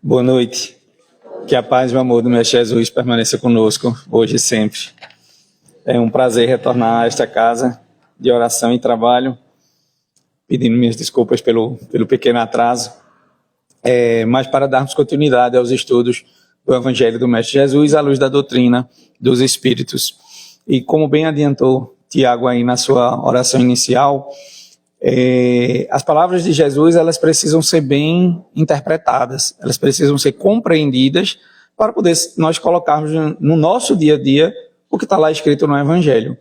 Boa noite. Que a paz e o amor do Mestre Jesus permaneça conosco, hoje e sempre. É um prazer retornar a esta casa de oração e trabalho, pedindo minhas desculpas pelo pequeno atraso, mas para darmos continuidade aos estudos do Evangelho do Mestre Jesus à luz da doutrina dos Espíritos. E como bem adiantou Tiago aí na sua oração inicial, as palavras de Jesus, elas precisam ser bem interpretadas, elas precisam ser compreendidas para poder nós colocarmos no nosso dia a dia o que está lá escrito no Evangelho.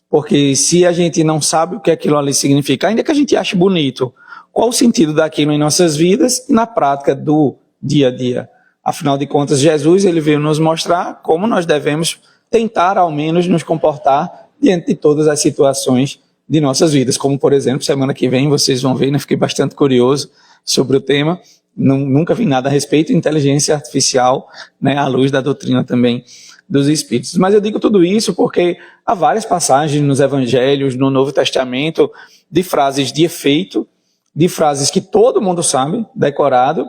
Porque se a gente não sabe o que aquilo ali significa, ainda que a gente ache bonito, qual o sentido daquilo em nossas vidas e na prática do dia a dia? Afinal de contas, Jesus ele veio nos mostrar como nós devemos tentar ao menos nos comportar diante de todas as situações de nossas vidas, como por exemplo, semana que vem vocês vão ver, né? Fiquei bastante curioso sobre o tema, nunca vi nada a respeito de inteligência artificial, né? À luz da doutrina também dos Espíritos. Mas eu digo tudo isso porque há várias passagens nos Evangelhos, no Novo Testamento, de frases de efeito, de frases que todo mundo sabe, decorado,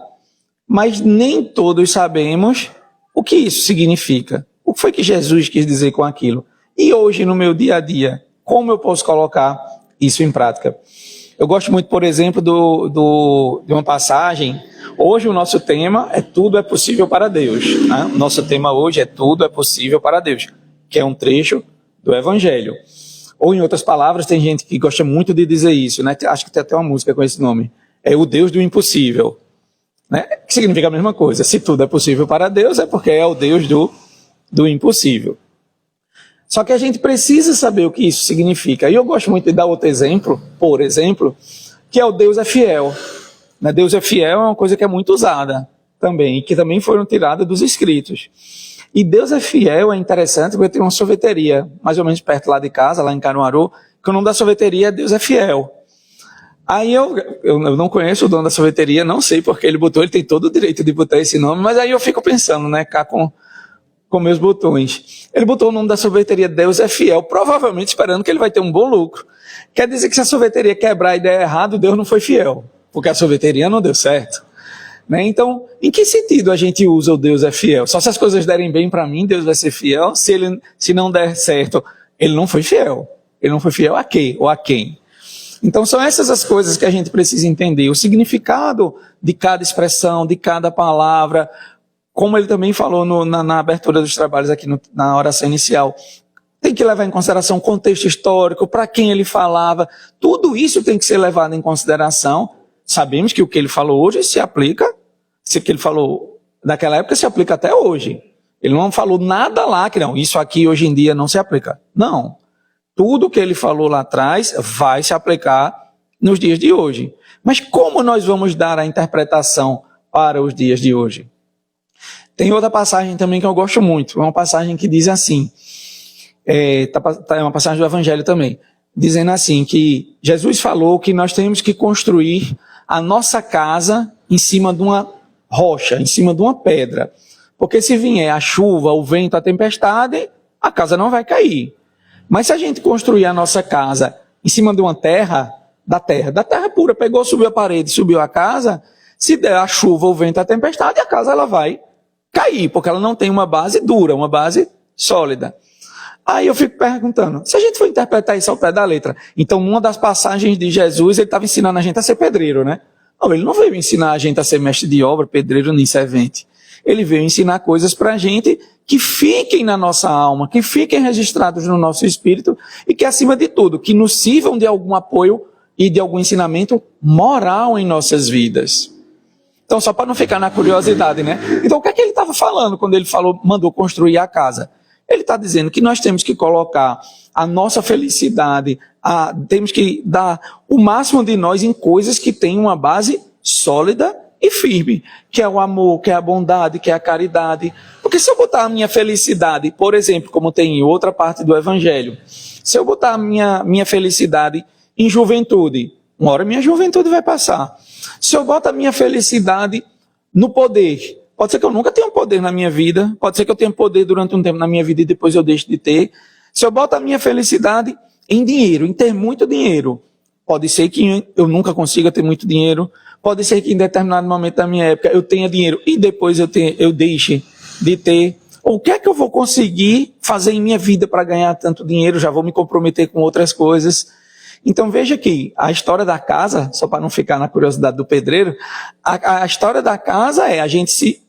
mas nem todos sabemos o que isso significa. O que foi que Jesus quis dizer com aquilo? E hoje, no meu dia a dia, como eu posso colocar isso em prática? Eu gosto muito, por exemplo, de uma passagem. Hoje o nosso tema é Tudo é Possível para Deus. Né? O nosso tema hoje é Tudo é Possível para Deus, que é um trecho do Evangelho. Ou em outras palavras, tem gente que gosta muito de dizer isso, né? Acho que tem até uma música com esse nome. É o Deus do impossível. Né? Que significa a mesma coisa. Se tudo é possível para Deus, é porque é o Deus do impossível. Só que a gente precisa saber o que isso significa. E eu gosto muito de dar outro exemplo, por exemplo, que é o Deus é fiel. Né? Deus é fiel é uma coisa que é muito usada também, e que também foram tiradas dos escritos. E Deus é fiel é interessante porque tem uma sorveteria, mais ou menos perto lá de casa, lá em Caruaru, que o nome da sorveteria é Deus é Fiel. Aí eu não conheço o dono da sorveteria, não sei porque ele botou, ele tem todo o direito de botar esse nome, mas aí eu fico pensando, né, cá com meus botões. Ele botou o nome da sorveteria Deus é Fiel, provavelmente esperando que ele vai ter um bom lucro. Quer dizer que se a sorveteria quebrar e der errado, Deus não foi fiel, porque a sorveteria não deu certo. Né? Então, em que sentido a gente usa o Deus é fiel? Só se as coisas derem bem para mim, Deus vai ser fiel. Se não der certo, ele não foi fiel. Ele não foi fiel a quê? Ou a quem? Então, são essas as coisas que a gente precisa entender. O significado de cada expressão, de cada palavra, como ele também falou na abertura dos trabalhos aqui na oração inicial, tem que levar em consideração o contexto histórico, para quem ele falava, tudo isso tem que ser levado em consideração. Sabemos que o que ele falou hoje se aplica, o que ele falou naquela época se aplica até hoje. Ele não falou nada lá que não, isso aqui hoje em dia não se aplica. Não, tudo que ele falou lá atrás vai se aplicar nos dias de hoje. Mas como nós vamos dar a interpretação para os dias de hoje? Tem outra passagem também que eu gosto muito. É uma passagem que diz assim, é uma passagem do Evangelho também, dizendo assim, que Jesus falou que nós temos que construir a nossa casa em cima de uma rocha, em cima de uma pedra. Porque se vier a chuva, o vento, a tempestade, a casa não vai cair. Mas se a gente construir a nossa casa em cima de uma terra, da terra pura, pegou, subiu a parede, subiu a casa, se der a chuva, o vento, a tempestade, a casa ela vai cair, porque ela não tem uma base dura, uma base sólida. Aí eu fico perguntando, se a gente for interpretar isso ao pé da letra, então numa das passagens de Jesus, ele estava ensinando a gente a ser pedreiro, né? Não, ele não veio ensinar a gente a ser mestre de obra, pedreiro nem servente. Ele veio ensinar coisas para a gente que fiquem na nossa alma, que fiquem registrados no nosso espírito e que, acima de tudo, que nos sirvam de algum apoio e de algum ensinamento moral em nossas vidas. Então, só para não ficar na curiosidade, né? Então, o que é que ele estava falando quando ele mandou construir a casa? Ele está dizendo que nós temos que colocar a nossa felicidade, temos que dar o máximo de nós em coisas que têm uma base sólida e firme, que é o amor, que é a bondade, que é a caridade. Porque se eu botar a minha felicidade, por exemplo, como tem em outra parte do Evangelho, se eu botar a minha felicidade em juventude, uma hora minha juventude vai passar. Se eu boto a minha felicidade no poder, pode ser que eu nunca tenha poder na minha vida, pode ser que eu tenha poder durante um tempo na minha vida e depois eu deixe de ter. Se eu boto a minha felicidade em dinheiro, em ter muito dinheiro, pode ser que eu nunca consiga ter muito dinheiro, Pode ser que em determinado momento da minha época eu tenha dinheiro e depois eu deixe de ter. O que é que eu vou conseguir fazer em minha vida para ganhar tanto dinheiro? Já vou me comprometer com outras coisas. Então veja que a história da casa, só para não ficar na curiosidade do pedreiro, a história da casa é a gente se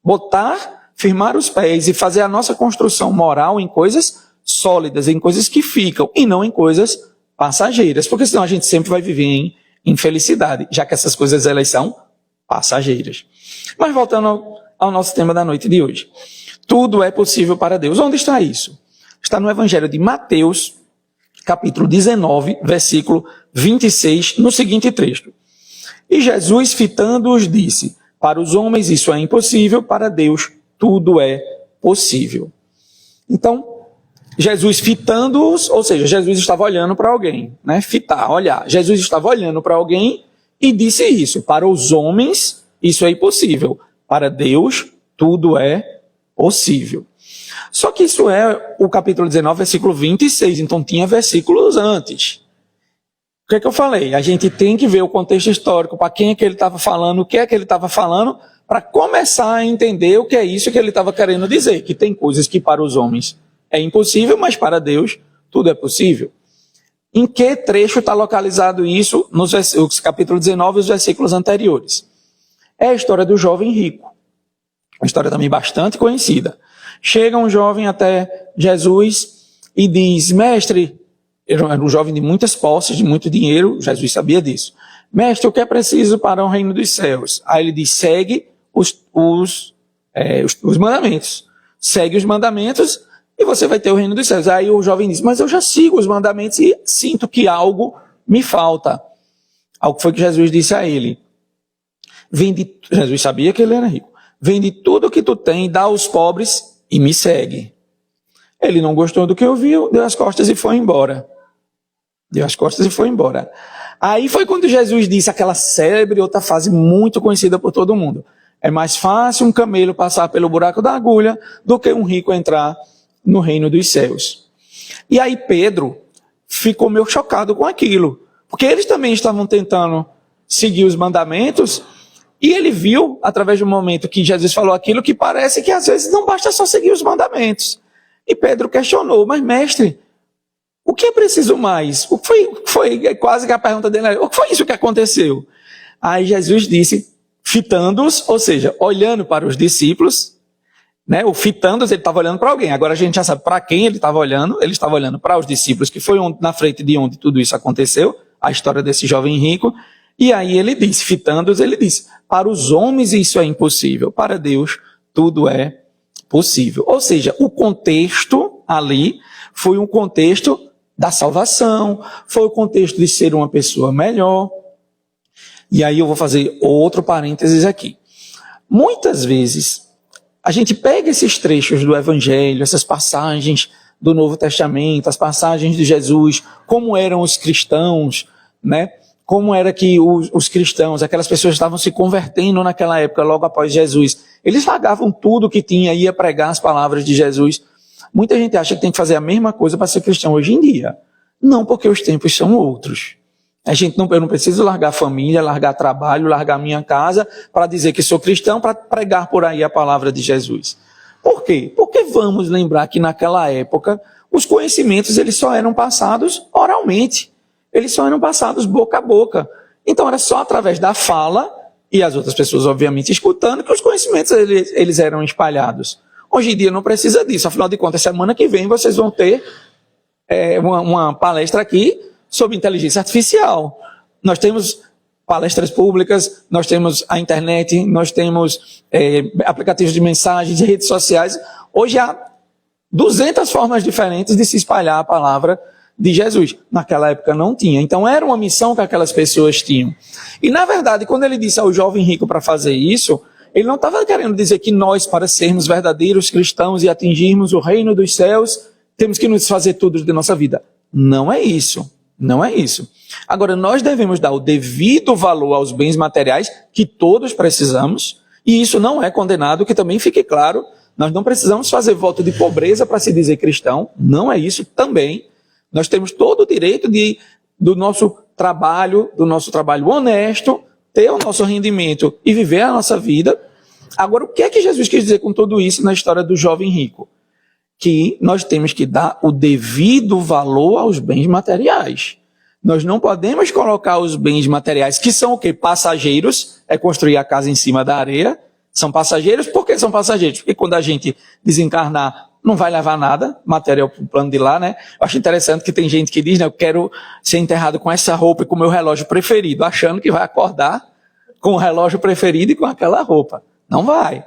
botar, firmar os pés e fazer a nossa construção moral em coisas sólidas, em coisas que ficam e não em coisas passageiras, porque senão a gente sempre vai viver em infelicidade, já que essas coisas elas são passageiras. Mas voltando ao nosso tema da noite de hoje. Tudo é possível para Deus. Onde está isso? Está no Evangelho de Mateus, capítulo 19, versículo 26, no seguinte trecho. E Jesus, fitando-os, disse: para os homens isso é impossível, para Deus tudo é possível. Então, Jesus fitando-os, ou seja, Jesus estava olhando para alguém, né? Fitar, olhar. Jesus estava olhando para alguém e disse isso: para os homens isso é impossível, para Deus tudo é possível. Só que isso é o capítulo 19, versículo 26, então tinha versículos antes. O que é que eu falei? A gente tem que ver o contexto histórico, para quem é que ele estava falando, o que é que ele estava falando, para começar a entender o que é isso que ele estava querendo dizer, que tem coisas que para os homens é impossível, mas para Deus tudo é possível. Em que trecho está localizado isso nos capítulo 19 e os versículos anteriores? É a história do jovem rico. Uma história também bastante conhecida. Chega um jovem até Jesus e diz: mestre, era um jovem de muitas posses, de muito dinheiro, Jesus sabia disso. Mestre, o que é preciso para o reino dos céus? Aí ele diz: segue os mandamentos. Segue os mandamentos e você vai ter o reino dos céus. Aí o jovem diz: mas eu já sigo os mandamentos e sinto que algo me falta. Algo foi que Jesus disse a ele. Jesus sabia que ele era rico. Vende tudo o que tu tem, dá aos pobres e me segue. Ele não gostou do que ouviu, deu as costas e foi embora. Deu as costas e foi embora. Aí foi quando Jesus disse aquela célebre outra frase muito conhecida por todo mundo: é mais fácil um camelo passar pelo buraco da agulha do que um rico entrar no reino dos céus. E aí Pedro ficou meio chocado com aquilo, porque eles também estavam tentando seguir os mandamentos. E ele viu, através do momento que Jesus falou aquilo, que parece que às vezes não basta só seguir os mandamentos. E Pedro questionou: mas mestre, o que é preciso mais? O que foi quase que a pergunta dele: o que foi isso que aconteceu? Aí Jesus disse, fitando-os, ou seja, olhando para os discípulos, né? O fitando-os, ele estava olhando para alguém. Agora a gente já sabe para quem ele estava olhando para os discípulos, que foi na frente de onde tudo isso aconteceu, a história desse jovem rico. E aí ele disse, fitando-os, ele disse: para os homens isso é impossível, para Deus tudo é possível. Ou seja, o contexto ali foi um contexto da salvação, foi o contexto de ser uma pessoa melhor. E aí eu vou fazer outro parênteses aqui. Muitas vezes a gente pega esses trechos do Evangelho, essas passagens do Novo Testamento, as passagens de Jesus, como eram os cristãos, né? Como era que os cristãos, aquelas pessoas que estavam se convertendo naquela época, logo após Jesus, eles largavam tudo que tinha e ia pregar as palavras de Jesus. Muita gente acha que tem que fazer a mesma coisa para ser cristão hoje em dia. Não, porque os tempos são outros. Eu não preciso largar família, largar trabalho, largar minha casa para dizer que sou cristão, para pregar por aí a palavra de Jesus. Por quê? Porque vamos lembrar que naquela época os conhecimentos eles só eram passados oralmente. Eles só eram passados boca a boca. Então era só através da fala, e as outras pessoas obviamente escutando, que os conhecimentos eles eram espalhados. Hoje em dia não precisa disso, afinal de contas, semana que vem vocês vão ter uma palestra aqui sobre inteligência artificial. Nós temos palestras públicas, nós temos a internet, nós temos aplicativos de mensagens, redes sociais. Hoje há 200 formas diferentes de se espalhar a palavra de Jesus. Naquela época não tinha. Então era uma missão que aquelas pessoas tinham. E na verdade, quando ele disse ao jovem rico para fazer isso, ele não estava querendo dizer que nós, para sermos verdadeiros cristãos e atingirmos o reino dos céus, temos que nos fazer tudo de nossa vida. Não é isso. Não é isso. Agora, nós devemos dar o devido valor aos bens materiais que todos precisamos, e isso não é condenado, que também fique claro. Nós não precisamos fazer voto de pobreza para se dizer cristão. Não é isso também. Nós temos todo o direito do nosso trabalho honesto, ter o nosso rendimento e viver a nossa vida. Agora, o que é que Jesus quis dizer com tudo isso na história do jovem rico? Que nós temos que dar o devido valor aos bens materiais. Nós não podemos colocar os bens materiais, que são o quê? Passageiros, é construir a casa em cima da areia. São passageiros. Por que são passageiros? Porque quando a gente desencarnar, não vai levar nada, material para o plano de lá, né? Eu acho interessante que tem gente que diz, né, eu quero ser enterrado com essa roupa e com o meu relógio preferido, achando que vai acordar com o relógio preferido e com aquela roupa. Não vai.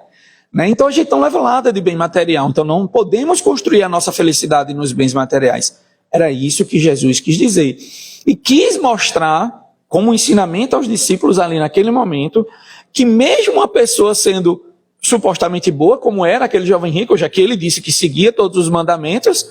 Né? Então a gente não leva nada de bem material. Então não podemos construir a nossa felicidade nos bens materiais. Era isso que Jesus quis dizer. E quis mostrar, como ensinamento aos discípulos ali naquele momento, que mesmo uma pessoa sendo supostamente boa, como era aquele jovem rico, já que ele disse que seguia todos os mandamentos,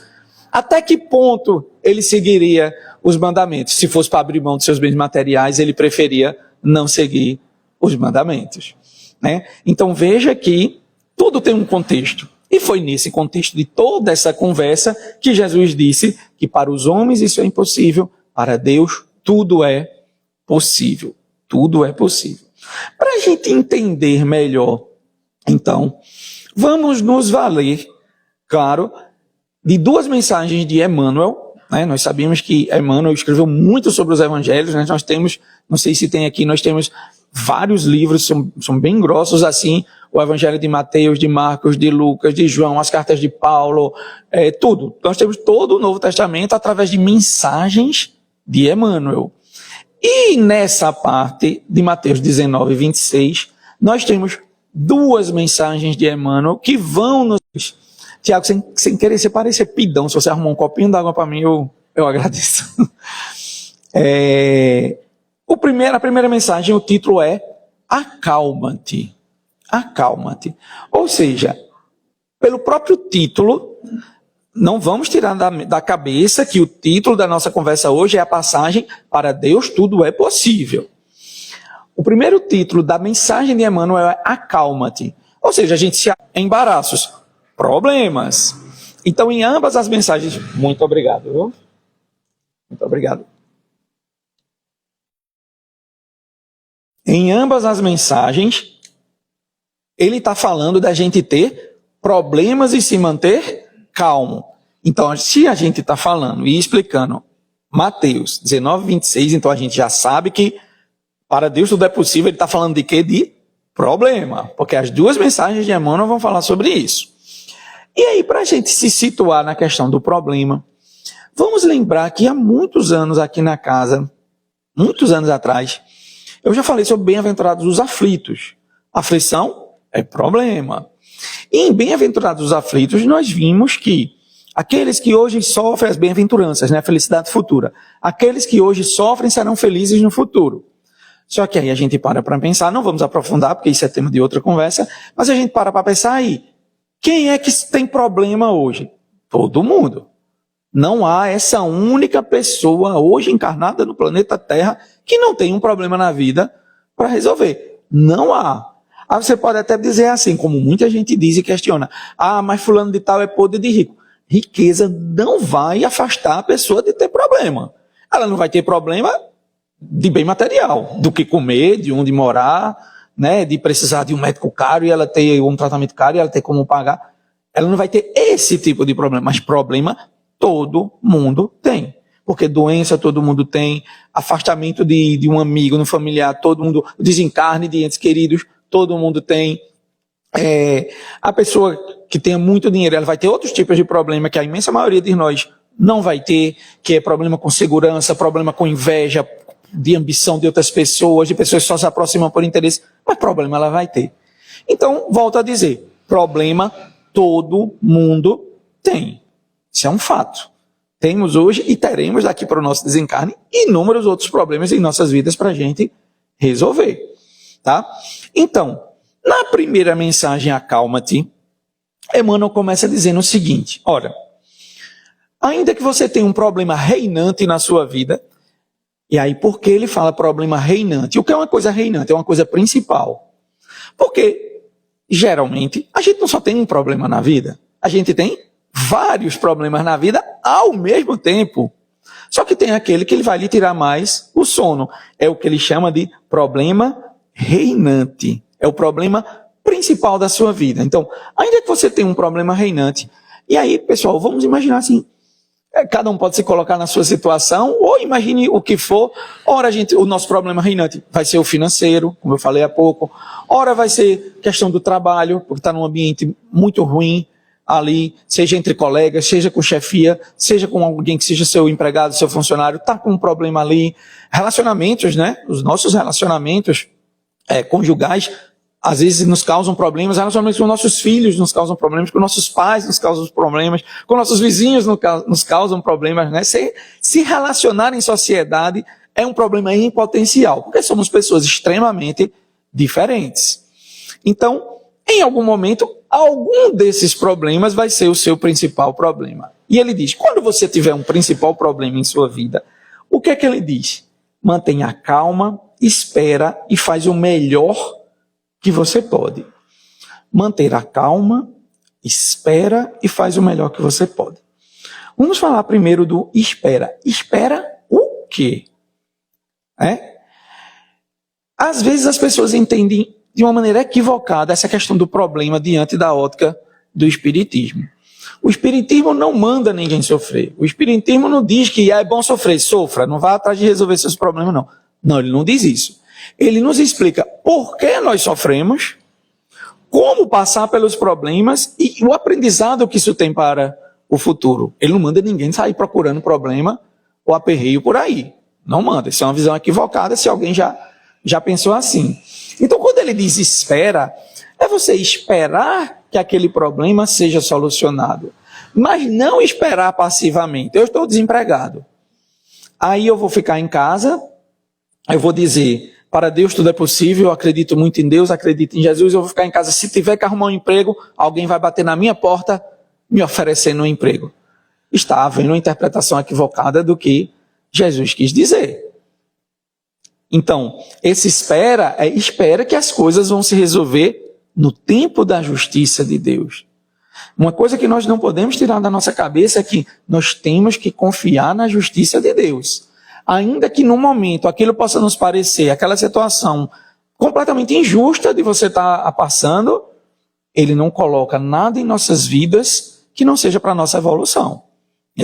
até que ponto ele seguiria os mandamentos? Se fosse para abrir mão dos seus bens materiais, ele preferia não seguir os mandamentos. Né? Então veja que tudo tem um contexto. E foi nesse contexto de toda essa conversa que Jesus disse que para os homens isso é impossível, para Deus tudo é possível. Tudo é possível. Para a gente entender melhor, então, vamos nos valer, claro, de duas mensagens de Emmanuel. Né? Nós sabemos que Emmanuel escreveu muito sobre os evangelhos. Né? Nós temos, não sei se tem aqui, nós temos vários livros, são bem grossos assim, o Evangelho de Mateus, de Marcos, de Lucas, de João, as cartas de Paulo, tudo. Nós temos todo o Novo Testamento através de mensagens de Emmanuel. E nessa parte de Mateus 19, 26, nós temos duas mensagens de Emmanuel que vão nos... Tiago, sem querer se parecer pidão, se você arrumar um copinho d'água para mim, eu agradeço. A primeira mensagem, o título é Acalma-te. Acalma-te. Ou seja, pelo próprio título, não vamos tirar da cabeça que o título da nossa conversa hoje é a passagem para Deus tudo é possível. O primeiro título da mensagem de Emmanuel é Acalma-te. Ou seja, a gente se embaraços, problemas. Então, em ambas as mensagens... Muito obrigado, viu? Muito obrigado. Em ambas as mensagens, ele está falando da gente ter problemas e se manter calmo. Então, se a gente está falando e explicando Mateus 19, 26, então a gente já sabe que para Deus tudo é possível. Ele está falando de quê? De problema. Porque as duas mensagens de Emmanuel vão falar sobre isso. E aí, para a gente se situar na questão do problema, vamos lembrar que há muitos anos aqui na casa, muitos anos atrás, eu já falei sobre bem-aventurados os aflitos. Aflição é problema. E em bem-aventurados os aflitos, nós vimos que aqueles que hoje sofrem as bem-aventuranças, né, a felicidade futura, aqueles que hoje sofrem serão felizes no futuro. Só que aí a gente para pensar, não vamos aprofundar, porque isso é tema de outra conversa, mas a gente para pensar aí, quem é que tem problema hoje? Todo mundo. Não há essa única pessoa hoje encarnada no planeta Terra que não tem um problema na vida para resolver. Não há. Aí você pode até dizer assim, como muita gente diz e questiona, mas fulano de tal é podre de rico. Riqueza não vai afastar a pessoa de ter problema. Ela não vai ter problema de bem material, do que comer, de onde morar, né, de precisar de um médico caro e ela ter um tratamento caro e ela ter como pagar. Ela não vai ter esse tipo de problema, mas problema todo mundo tem. Porque doença todo mundo tem, afastamento de um amigo, de um familiar, todo mundo, desencarne de entes queridos, todo mundo tem. A pessoa que tenha muito dinheiro, ela vai ter outros tipos de problema que a imensa maioria de nós não vai ter, que é problema com segurança, problema com inveja, de ambição de outras pessoas, de pessoas que só se aproximam por interesse, mas problema ela vai ter. Então, volto a dizer, problema todo mundo tem. Isso é um fato. Temos hoje e teremos daqui para o nosso desencarne inúmeros outros problemas em nossas vidas para a gente resolver. Tá? Então, na primeira mensagem, Acalma-te, Emmanuel começa dizendo o seguinte, olha, ainda que você tenha um problema reinante na sua vida, e aí por que ele fala problema reinante? O que é uma coisa reinante? É uma coisa principal. Porque, geralmente, a gente não só tem um problema na vida, a gente tem vários problemas na vida ao mesmo tempo. Só que tem aquele que ele vai lhe tirar mais o sono. É o que ele chama de problema reinante. É o problema principal da sua vida. Então, ainda que você tenha um problema reinante, e aí, pessoal, vamos imaginar assim, cada um pode se colocar na sua situação, ou imagine o que for. Ora, o nosso problema reinante vai ser o financeiro, como eu falei há pouco. Ora, vai ser questão do trabalho, porque está num ambiente muito ruim ali, seja entre colegas, seja com chefia, seja com alguém que seja seu empregado, seu funcionário, está com um problema ali. Relacionamentos, né? Os nossos relacionamentos conjugais, às vezes nos causam problemas, relacionamentos com nossos filhos nos causam problemas, com nossos pais nos causam problemas, com nossos vizinhos nos causam problemas, né? Se relacionar em sociedade é um problema em potencial, porque somos pessoas extremamente diferentes. Então, em algum momento, algum desses problemas vai ser o seu principal problema. E ele diz, quando você tiver um principal problema em sua vida, o que é que ele diz? Mantenha calma, espera e faz o melhor que você pode. Manter a calma, espera e faz o melhor que você pode. Vamos falar primeiro do espera. Espera o quê? Às vezes as pessoas entendem de uma maneira equivocada essa questão do problema diante da ótica do Espiritismo. O Espiritismo não manda ninguém sofrer. O Espiritismo não diz que é bom sofrer, sofra, não vá atrás de resolver seus problemas, não. Não, ele não diz isso. Ele nos explica por que nós sofremos, como passar pelos problemas e o aprendizado que isso tem para o futuro. Ele não manda ninguém sair procurando problema ou aperreio por aí. Não manda. Isso é uma visão equivocada se alguém já pensou assim. Então, quando ele diz espera, é você esperar que aquele problema seja solucionado. Mas não esperar passivamente. Eu estou desempregado. Aí eu vou ficar em casa, eu vou dizer, para Deus tudo é possível, eu acredito muito em Deus, acredito em Jesus, eu vou ficar em casa. Se tiver que arrumar um emprego, alguém vai bater na minha porta me oferecendo um emprego. Está havendo uma interpretação equivocada do que Jesus quis dizer. Então, esse espera que as coisas vão se resolver no tempo da justiça de Deus. Uma coisa que nós não podemos tirar da nossa cabeça é que nós temos que confiar na justiça de Deus. Ainda que no momento aquilo possa nos parecer, aquela situação completamente injusta de você estar passando, ele não coloca nada em nossas vidas que não seja para a nossa evolução.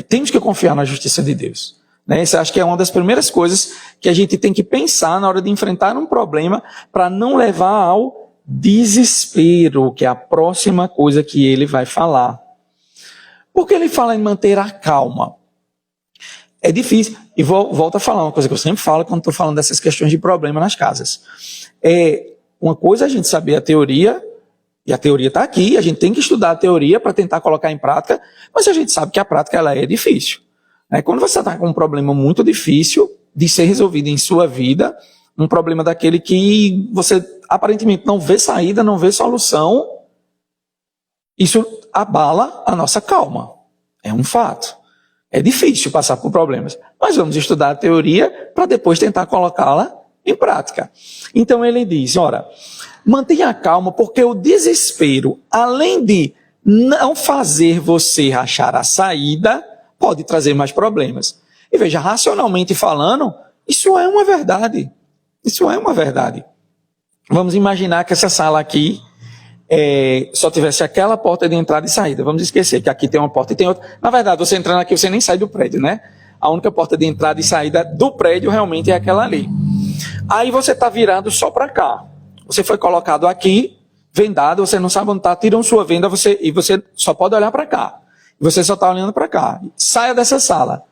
Temos que confiar na justiça de Deus. Isso acho que é uma das primeiras coisas que a gente tem que pensar na hora de enfrentar um problema para não levar ao desespero, que é a próxima coisa que ele vai falar. Porque ele fala em manter a calma. É difícil, e volto a falar uma coisa que eu sempre falo quando estou falando dessas questões de problema nas casas. Uma coisa é a gente saber a teoria, e a teoria está aqui, a gente tem que estudar a teoria para tentar colocar em prática, mas a gente sabe que a prática ela é difícil. Quando você está com um problema muito difícil de ser resolvido em sua vida, um problema daquele que você aparentemente não vê saída, não vê solução, isso abala a nossa calma. É um fato. É difícil passar por problemas, mas vamos estudar a teoria para depois tentar colocá-la em prática. Então ele diz, ora, mantenha a calma porque o desespero, além de não fazer você achar a saída, pode trazer mais problemas. E veja, racionalmente falando, isso é uma verdade. Isso é uma verdade. Vamos imaginar que essa sala aqui só tivesse aquela porta de entrada e saída. Vamos esquecer que aqui tem uma porta e tem outra. Na verdade, você entrando aqui, você nem sai do prédio, né? A única porta de entrada e saída do prédio realmente é aquela ali. Aí você está virado só para cá. Você foi colocado aqui, vendado, você não sabe onde está, tiram sua venda e você só pode olhar para cá. Você só está olhando para cá. Saia dessa sala.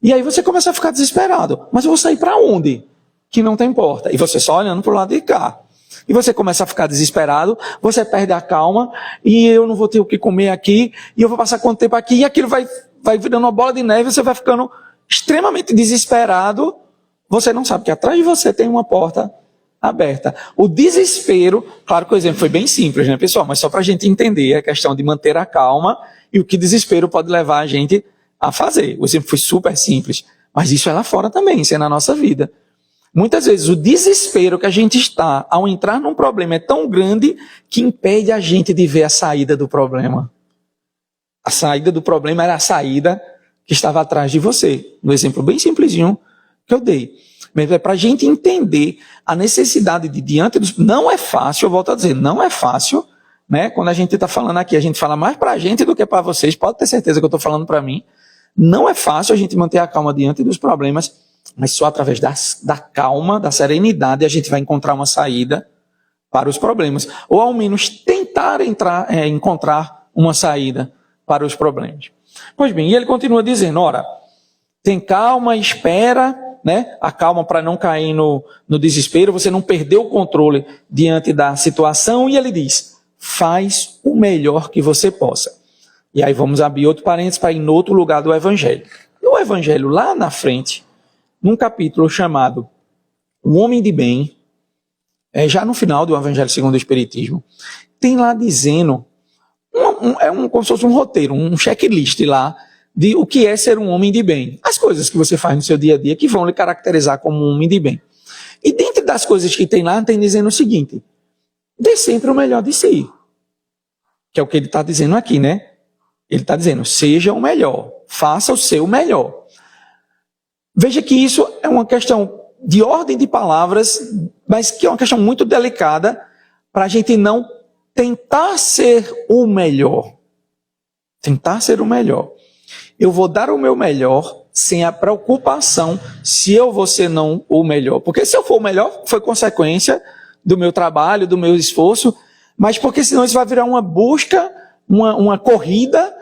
E aí você começa a ficar desesperado. Mas eu vou sair para onde? Que não tem porta. E você só olhando para o lado de cá. E você começa a ficar desesperado, você perde a calma, e eu não vou ter o que comer aqui, e eu vou passar quanto tempo aqui, e aquilo vai virando uma bola de neve, você vai ficando extremamente desesperado, você não sabe que atrás de você tem uma porta aberta. O desespero, claro que o exemplo foi bem simples, né, pessoal? Mas só para a gente entender a questão de manter a calma e o que desespero pode levar a gente a fazer. O exemplo foi super simples, mas isso é lá fora também, isso é na nossa vida. Muitas vezes o desespero que a gente está ao entrar num problema é tão grande que impede a gente de ver a saída do problema. A saída do problema era a saída que estava atrás de você. No exemplo bem simplesinho que eu dei. Mas é para a gente entender a necessidade de diante dos... Não é fácil, eu volto a dizer, não é fácil, né? Quando a gente está falando aqui, a gente fala mais para a gente do que para vocês, pode ter certeza que eu estou falando para mim. Não é fácil a gente manter a calma diante dos problemas, mas só através da calma, da serenidade, a gente vai encontrar uma saída para os problemas. Ou ao menos tentar encontrar uma saída para os problemas. Pois bem, e ele continua dizendo, ora, tem calma, espera, né? A calma para não cair no desespero, você não perder o controle diante da situação, e ele diz, faz o melhor que você possa. E aí vamos abrir outro parênteses para ir em outro lugar do Evangelho. No Evangelho, lá na frente, num capítulo chamado O Homem de Bem, já no final do Evangelho segundo o Espiritismo, tem lá dizendo, como se fosse um roteiro, um checklist lá, de o que é ser um homem de bem. As coisas que você faz no seu dia a dia que vão lhe caracterizar como um homem de bem. E dentro das coisas que tem lá, tem dizendo o seguinte, dê sempre o melhor de si. Que é o que ele está dizendo aqui, né? Ele está dizendo, seja o melhor, faça o seu melhor. Veja que isso é uma questão de ordem de palavras, mas que é uma questão muito delicada para a gente não tentar ser o melhor. Tentar ser o melhor. Eu vou dar o meu melhor sem a preocupação se eu vou ser não o melhor. Porque se eu for o melhor, foi consequência do meu trabalho, do meu esforço, mas porque senão isso vai virar uma busca, uma corrida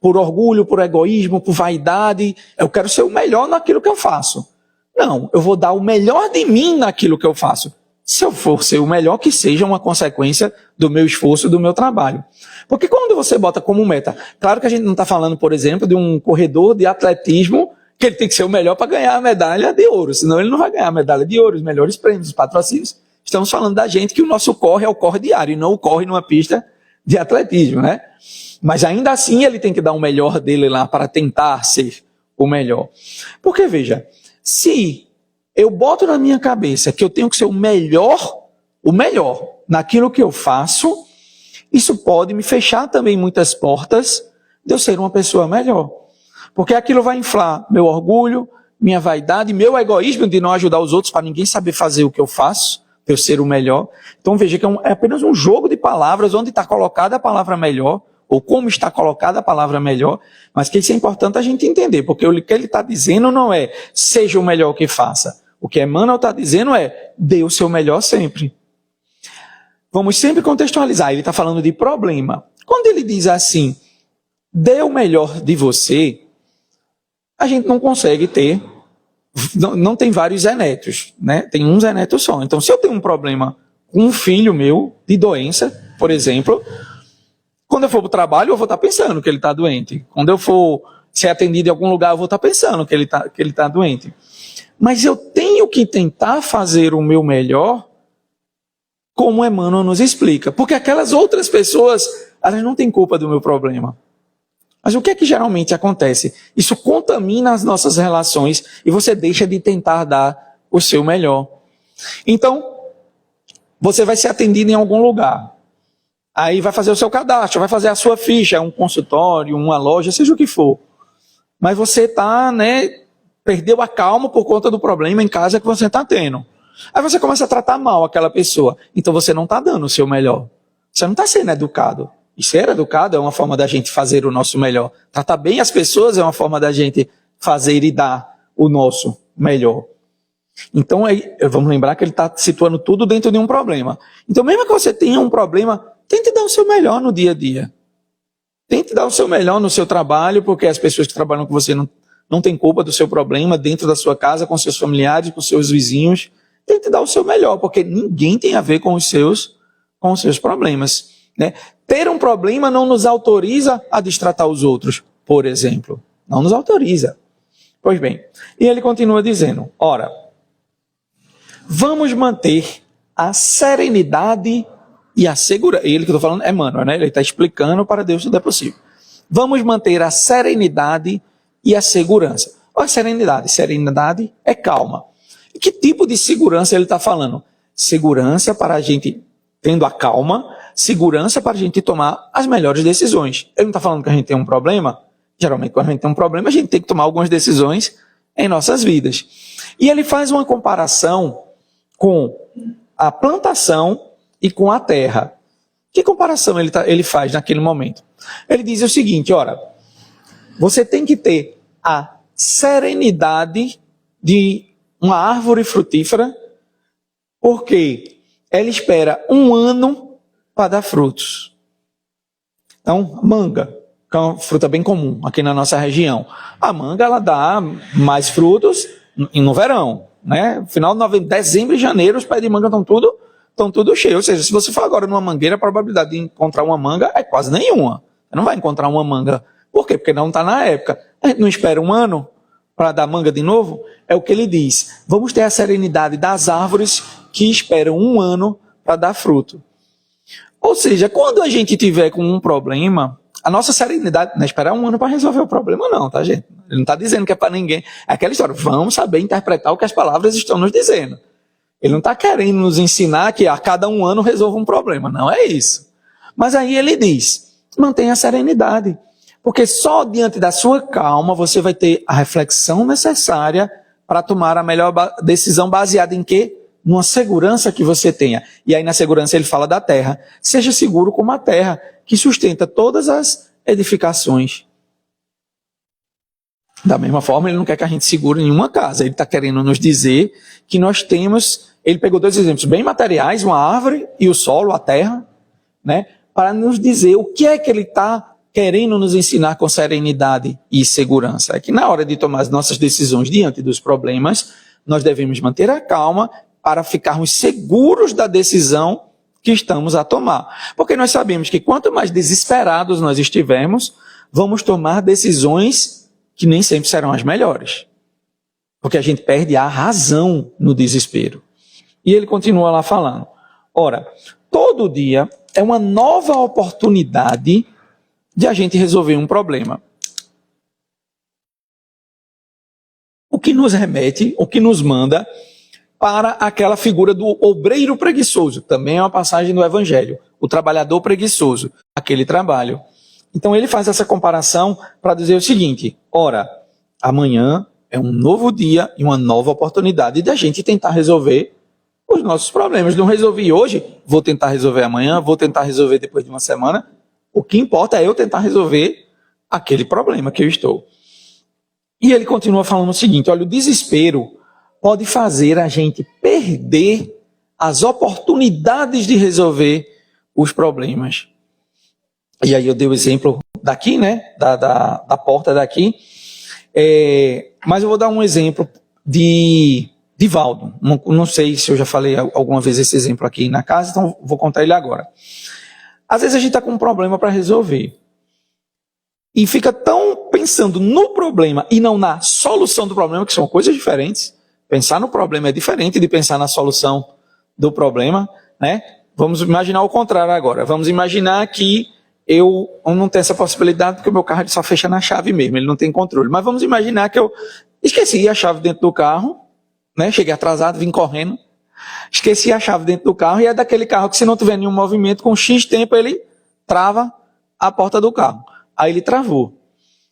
por orgulho, por egoísmo, por vaidade. Eu quero ser o melhor naquilo que eu faço. Não, eu vou dar o melhor de mim naquilo que eu faço. Se eu for ser o melhor, que seja uma consequência do meu esforço, do meu trabalho. Porque quando você bota como meta, claro que a gente não está falando, por exemplo, de um corredor de atletismo que ele tem que ser o melhor para ganhar a medalha de ouro, senão ele não vai ganhar a medalha de ouro, os melhores prêmios, os patrocínios. Estamos falando da gente que o nosso corre é o corre diário e não o corre numa pista de atletismo, né? Mas ainda assim ele tem que dar o melhor dele lá para tentar ser o melhor. Porque veja, se eu boto na minha cabeça que eu tenho que ser o melhor naquilo que eu faço, isso pode me fechar também muitas portas de eu ser uma pessoa melhor. Porque aquilo vai inflar meu orgulho, minha vaidade, meu egoísmo de não ajudar os outros para ninguém saber fazer o que eu faço, para eu ser o melhor. Então veja que é apenas um jogo de palavras onde está colocada a palavra melhor, ou como está colocada a palavra melhor, mas que isso é importante a gente entender, porque o que ele está dizendo não é seja o melhor que faça. O que Emmanuel está dizendo é dê o seu melhor sempre. Vamos sempre contextualizar, ele está falando de problema. Quando ele diz assim, dê o melhor de você, a gente não consegue ter, não tem vários Zé Netos, né? Tem um Zé Neto só. Então se eu tenho um problema com um filho meu de doença, por exemplo, quando eu for para o trabalho eu vou estar pensando que ele está doente. Quando eu for ser atendido em algum lugar eu vou estar pensando que ele está doente. Mas eu tenho que tentar fazer o meu melhor, como Emmanuel nos explica. Porque aquelas outras pessoas, elas não têm culpa do meu problema. Mas o que é que geralmente acontece? Isso contamina as nossas relações e você deixa de tentar dar o seu melhor. Então, você vai ser atendido em algum lugar. Aí vai fazer o seu cadastro, vai fazer a sua ficha, um consultório, uma loja, seja o que for. Mas você está, perdeu a calma por conta do problema em casa que você está tendo. Aí você começa a tratar mal aquela pessoa. Então você não está dando o seu melhor. Você não está sendo educado. E ser educado é uma forma da gente fazer o nosso melhor. Tratar bem as pessoas é uma forma da gente fazer e dar o nosso melhor. Então vamos lembrar que ele está situando tudo dentro de um problema. Então mesmo que você tenha um problema, tente dar o seu melhor no dia a dia. Tente dar o seu melhor no seu trabalho, porque as pessoas que trabalham com você não têm culpa do seu problema dentro da sua casa, com seus familiares, com seus vizinhos. Tente dar o seu melhor, porque ninguém tem a ver com os seus problemas. Né? Ter um problema não nos autoriza a destratar os outros, por exemplo. Não nos autoriza. Pois bem, e ele continua dizendo, ora, vamos manter a serenidade e a segurança. Ele que eu estou falando é Emmanuel, né? Ele está explicando para Deus tudo é possível. Vamos manter a serenidade e a segurança. Olha a serenidade. Serenidade é calma. E que tipo de segurança ele está falando? Segurança para a gente, tendo a calma, segurança para a gente tomar as melhores decisões. Ele não está falando que a gente tem um problema? Geralmente, quando a gente tem um problema, a gente tem que tomar algumas decisões em nossas vidas. E ele faz uma comparação com a plantação e com a terra. Que comparação ele faz naquele momento? Ele diz o seguinte, ora, você tem que ter a serenidade de uma árvore frutífera, porque ela espera 1 ano para dar frutos. Então, manga, que é uma fruta bem comum aqui na nossa região. A manga, ela dá mais frutos no verão, né? Final de novembro, dezembro e janeiro, os pés de manga estão tudo cheios. Ou seja, se você for agora numa mangueira, a probabilidade de encontrar uma manga é quase nenhuma. Você não vai encontrar uma manga. Por quê? Porque não está na época. A gente não espera 1 ano para dar manga de novo? É o que ele diz. Vamos ter a serenidade das árvores que esperam 1 ano para dar fruto. Ou seja, quando a gente tiver com um problema, a nossa serenidade não é esperar 1 ano para resolver o problema não, tá, gente? Ele não está dizendo que é para ninguém. É aquela história, vamos saber interpretar o que as palavras estão nos dizendo. Ele não está querendo nos ensinar que a cada 1 ano resolva um problema, não é isso. Mas aí ele diz, mantenha a serenidade, porque só diante da sua calma você vai ter a reflexão necessária para tomar a melhor decisão baseada em quê? Numa segurança que você tenha. E aí na segurança ele fala da terra. Seja seguro como a terra, que sustenta todas as edificações. Da mesma forma, ele não quer que a gente segure nenhuma casa. Ele está querendo nos dizer que nós temos... Ele pegou 2 exemplos bem materiais, uma árvore e o solo, a terra, né? Para nos dizer o que é que ele está querendo nos ensinar com serenidade e segurança. É que na hora de tomar as nossas decisões diante dos problemas, nós devemos manter a calma para ficarmos seguros da decisão que estamos a tomar. Porque nós sabemos que quanto mais desesperados nós estivermos, vamos tomar decisões que nem sempre serão as melhores. Porque a gente perde a razão no desespero. E ele continua lá falando. Ora, todo dia é uma nova oportunidade de a gente resolver um problema. O que nos remete, o que nos manda para aquela figura do obreiro preguiçoso. Também é uma passagem do Evangelho. O trabalhador preguiçoso, aquele trabalho. Então ele faz essa comparação para dizer o seguinte, ora, amanhã é um novo dia e uma nova oportunidade de a gente tentar resolver os nossos problemas. Não resolvi hoje, vou tentar resolver amanhã, vou tentar resolver depois de uma semana. O que importa é eu tentar resolver aquele problema que eu estou. E ele continua falando o seguinte, olha, o desespero pode fazer a gente perder as oportunidades de resolver os problemas. E aí eu dei o exemplo daqui, né, da porta daqui, mas eu vou dar um exemplo de Valdo. Não sei se eu já falei alguma vez esse exemplo aqui na casa, então vou contar ele agora. Às vezes a gente está com um problema para resolver e fica tão pensando no problema e não na solução do problema, que são coisas diferentes. Pensar no problema é diferente de pensar na solução do problema, né? Vamos imaginar o contrário agora. Vamos imaginar que eu não tenho essa possibilidade porque o meu carro só fecha na chave mesmo, ele não tem controle. Mas vamos imaginar que eu esqueci a chave dentro do carro, né? Cheguei atrasado, vim correndo, esqueci a chave dentro do carro e é daquele carro que se não tiver nenhum movimento, com X tempo ele trava a porta do carro. Aí ele travou.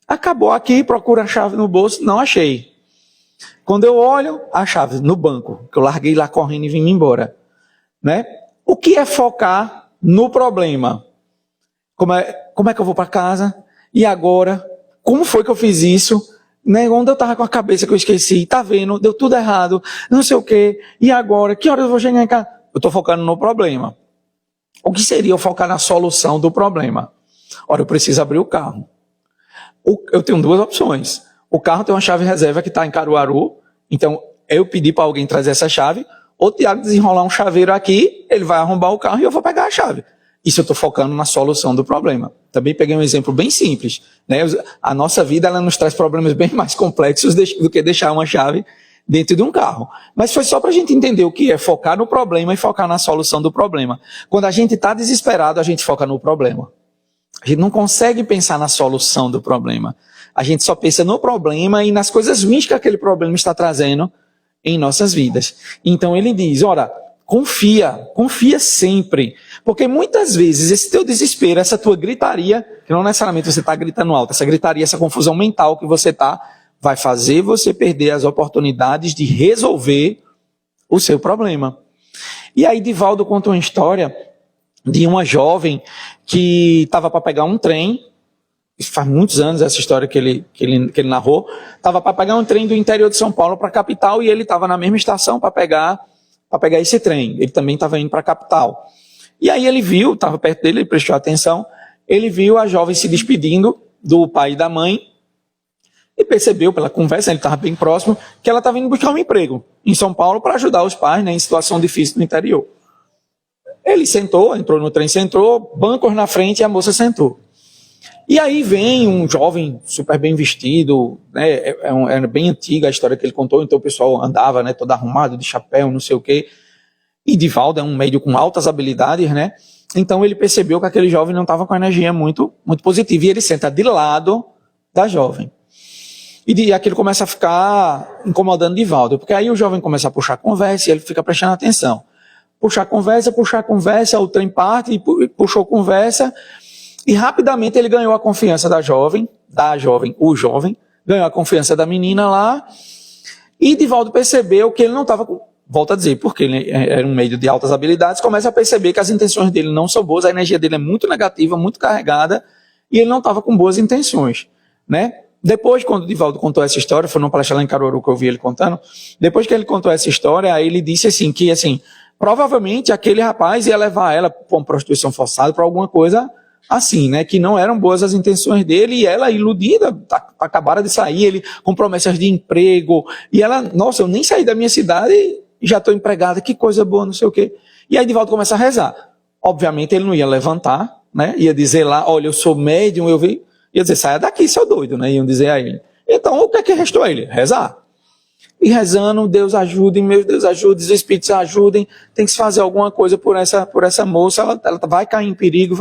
Acabou aqui, procura a chave no bolso, não achei. Quando eu olho, a chave no banco, que eu larguei lá correndo e vim embora. Né? O que é focar no problema? Como é que eu vou para casa? E agora? Como foi que eu fiz isso? Né? Onde eu estava com a cabeça que eu esqueci? Tá vendo? Deu tudo errado. Não sei o quê. E agora? Que hora eu vou chegar em casa? Eu estou focando no problema. O que seria eu focar na solução do problema? Ora, eu preciso abrir o carro. Eu tenho 2 opções. O carro tem uma chave reserva que está em Caruaru, então eu pedi para alguém trazer essa chave, ou o Tiago desenrolar um chaveiro aqui, ele vai arrombar o carro e eu vou pegar a chave. Isso eu estou focando na solução do problema. Também peguei um exemplo bem simples. Né? A nossa vida ela nos traz problemas bem mais complexos do que deixar uma chave dentro de um carro. Mas foi só para a gente entender o que é focar no problema e focar na solução do problema. Quando a gente está desesperado, a gente foca no problema. A gente não consegue pensar na solução do problema. A gente só pensa no problema e nas coisas ruins que aquele problema está trazendo em nossas vidas. Então ele diz, ora, confia sempre. Porque muitas vezes esse teu desespero, essa tua gritaria, que não necessariamente você está gritando alto, essa gritaria, essa confusão mental que você está, vai fazer você perder as oportunidades de resolver o seu problema. E aí Divaldo conta uma história de uma jovem que estava para pegar um trem, isso faz muitos anos essa história que ele narrou, estava para pegar um trem do interior de São Paulo para a capital e ele estava na mesma estação para pegar esse trem, ele também estava indo para a capital. E aí ele viu, estava perto dele, ele prestou atenção, ele viu a jovem se despedindo do pai e da mãe e percebeu pela conversa, ele estava bem próximo, que ela estava indo buscar um emprego em São Paulo para ajudar os pais, né, em situação difícil no interior. Ele sentou, entrou no trem, sentou, bancos na frente e a moça sentou. E aí vem um jovem super bem vestido, né, era bem antiga a história que ele contou, então o pessoal andava, né, todo arrumado, de chapéu, não sei o quê. E Divaldo é um médium com altas habilidades, né? Então ele percebeu que aquele jovem não estava com energia muito positiva. E ele senta de lado da jovem. E aquilo começa a ficar incomodando Divaldo, porque aí o jovem começa a puxar conversa e ele fica prestando atenção. Puxar conversa, o trem parte e puxou conversa. E rapidamente ele ganhou a confiança o jovem, ganhou a confiança da menina lá. E Divaldo percebeu que ele não estava com... Volto a dizer, porque ele era um meio de altas habilidades, começa a perceber que as intenções dele não são boas, a energia dele é muito negativa, muito carregada, e ele não estava com boas intenções, né? Depois, quando o Divaldo contou essa história, foi numa palestra lá em Caruaru que eu vi ele contando, depois que ele contou essa história, aí ele disse assim, que assim, provavelmente aquele rapaz ia levar ela para uma prostituição forçada, para alguma coisa assim, né? Que não eram boas as intenções dele, e ela iludida, acabaram de sair, ele com promessas de emprego, e ela, nossa, eu nem saí da minha cidade e já estou empregada, que coisa boa, não sei o quê. E aí Divaldo começa a rezar. Obviamente ele não ia levantar, né? Ia dizer lá, olha, eu sou médium, eu vi. Ia dizer, saia daqui, seu doido, né? Iam dizer a ele. Então, o que é que restou a ele? Rezar. E rezando, Deus ajude, meu Deus ajude, os espíritos ajudem, tem que se fazer alguma coisa por essa moça, ela vai cair em perigo.